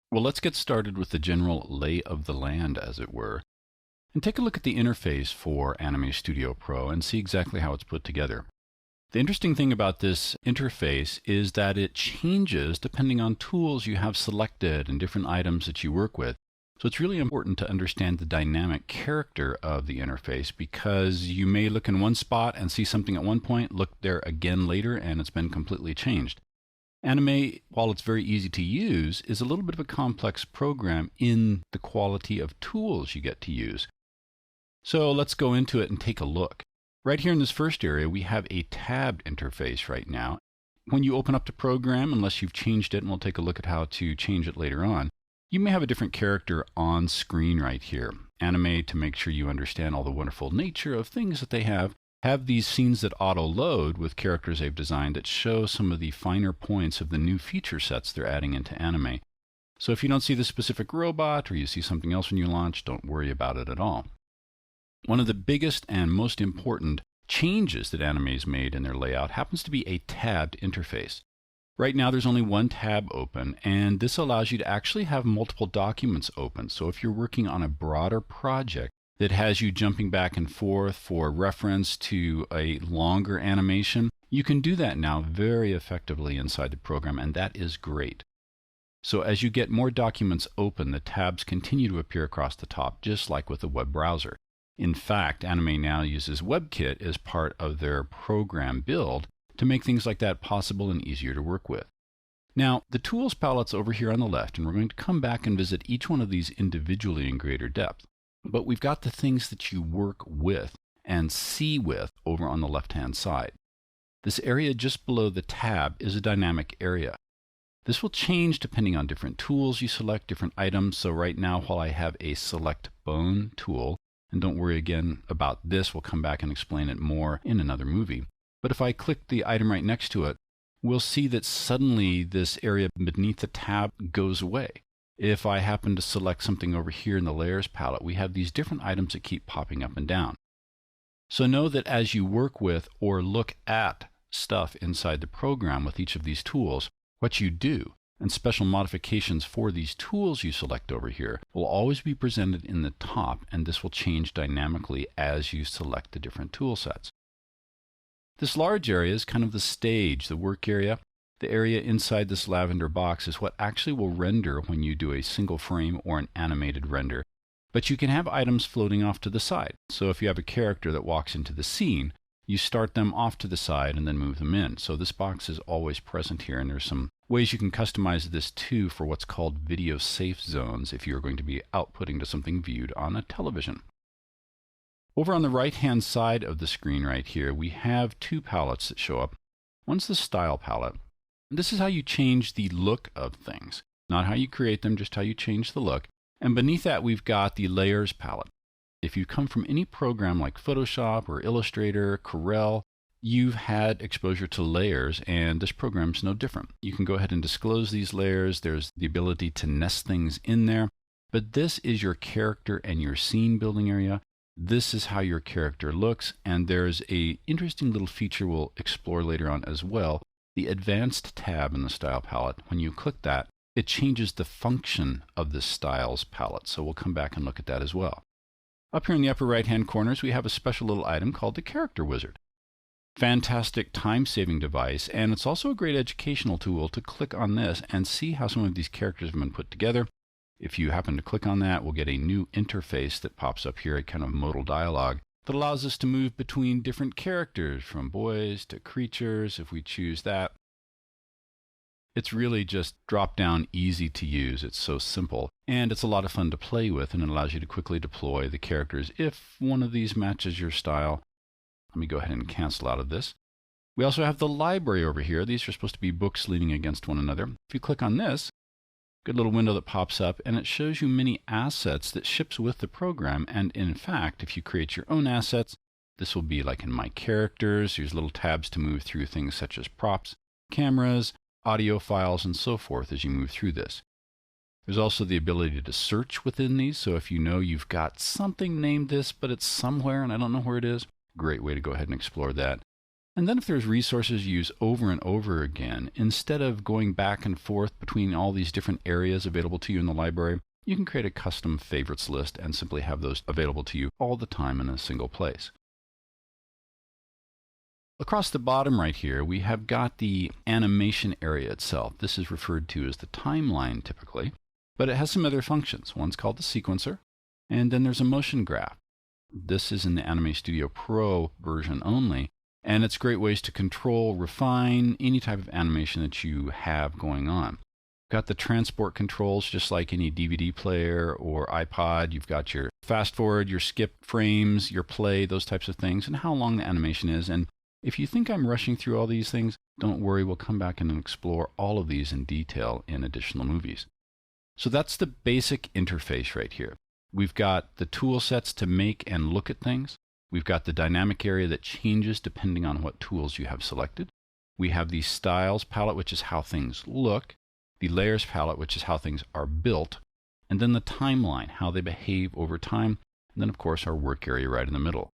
Well, let's get started with the general lay of the land, as it were, and take a look at the interface for Anime Studio Pro and see exactly how it's put together. The interesting thing about this interface is that it changes depending on tools you have selected and different items that you work with. So it's really important to understand the dynamic character of the interface, because you may look in one spot and see something at one point, look there again later, and it's been completely changed. Anime, while it's very easy to use, is a little bit of a complex program in the quality of tools you get to use. So let's go into it and take a look. Right here in this first area, we have a tabbed interface right now. When you open up the program, unless you've changed it, and we'll take a look at how to change it later on, you may have a different character on screen right here. Anime, to make sure you understand all the wonderful nature of things that they have these scenes that auto-load with characters they've designed that show some of the finer points of the new feature sets they're adding into Anime. So if you don't see the specific robot or you see something else when you launch, don't worry about it at all. One of the biggest and most important changes that Anime's made in their layout happens to be a tabbed interface. Right now there's only one tab open, and this allows you to actually have multiple documents open. So if you're working on a broader project that has you jumping back and forth for reference to a longer animation, you can do that now very effectively inside the program, and that is great. So as you get more documents open, the tabs continue to appear across the top, just like with a web browser. In fact, Anime now uses WebKit as part of their program build to make things like that possible and easier to work with. Now, the tools palette's over here on the left, and we're going to come back and visit each one of these individually in greater depth. But we've got the things that you work with and see with over on the left-hand side. This area just below the tab is a dynamic area. This will change depending on different tools you select, different items. So right now, while I have a select bone tool, and don't worry again about this, we'll come back and explain it more in another movie. But if I click the item right next to it, we'll see that suddenly this area beneath the tab goes away. If I happen to select something over here in the layers palette, we have these different items that keep popping up and down. So know that as you work with or look at stuff inside the program with each of these tools, what you do and special modifications for these tools you select over here will always be presented in the top, and this will change dynamically as you select the different tool sets. This large area is kind of the stage, the work area. The area inside this lavender box is what actually will render when you do a single frame or an animated render. But you can have items floating off to the side. So if you have a character that walks into the scene, you start them off to the side and then move them in. So this box is always present here, and there's some ways you can customize this too for what's called video safe zones if you're going to be outputting to something viewed on a television. Over on the right-hand side of the screen right here, we have two palettes that show up. One's the style palette. This is how you change the look of things, not how you create them, just how you change the look. And beneath that, we've got the layers palette. If you come from any program like Photoshop or Illustrator, Corel, you've had exposure to layers, and this program's no different. You can go ahead and disclose these layers. There's the ability to nest things in there. But this is your character and your scene building area. This is how your character looks, and there's an interesting little feature we'll explore later on as well. The advanced tab in the style palette, when you click that, it changes the function of the styles palette. So we'll come back and look at that as well. Up here in the upper right-hand corners, we have a special little item called the Character Wizard. Fantastic time-saving device, and it's also a great educational tool to click on this and see how some of these characters have been put together. If you happen to click on that, we'll get a new interface that pops up here, a kind of modal dialogue that allows us to move between different characters, from boys to creatures, if we choose that. It's really just drop-down, easy to use. It's so simple, and it's a lot of fun to play with, and it allows you to quickly deploy the characters if one of these matches your style. Let me go ahead and cancel out of this. We also have the library over here. These are supposed to be books leaning against one another. If you click on this, good little window that pops up, and it shows you many assets that ships with the program. And in fact, if you create your own assets, this will be like in My Characters. There's little tabs to move through things such as props, cameras, audio files, and so forth as you move through this. There's also the ability to search within these. So if you know you've got something named this, but it's somewhere and I don't know where it is, great way to go ahead and explore that. And then if there's resources you use over and over again, instead of going back and forth between all these different areas available to you in the library, you can create a custom favorites list and simply have those available to you all the time in a single place. Across the bottom right here, we have got the animation area itself. This is referred to as the timeline typically, but it has some other functions. One's called the sequencer, and then there's a motion graph. This is in the Anime Studio Pro version only, and it's great ways to control, refine any type of animation that you have going on. Got the transport controls just like any DVD player or iPod. You've got your fast forward, your skip frames, your play, those types of things, and how long the animation is. And if you think I'm rushing through all these things, don't worry, we'll come back and explore all of these in detail in additional movies. So that's the basic interface right here. We've got the tool sets to make and look at things. We've got the dynamic area that changes depending on what tools you have selected. We have the styles palette, which is how things look. The layers palette, which is how things are built. And then the timeline, how they behave over time. And then, of course, our work area right in the middle.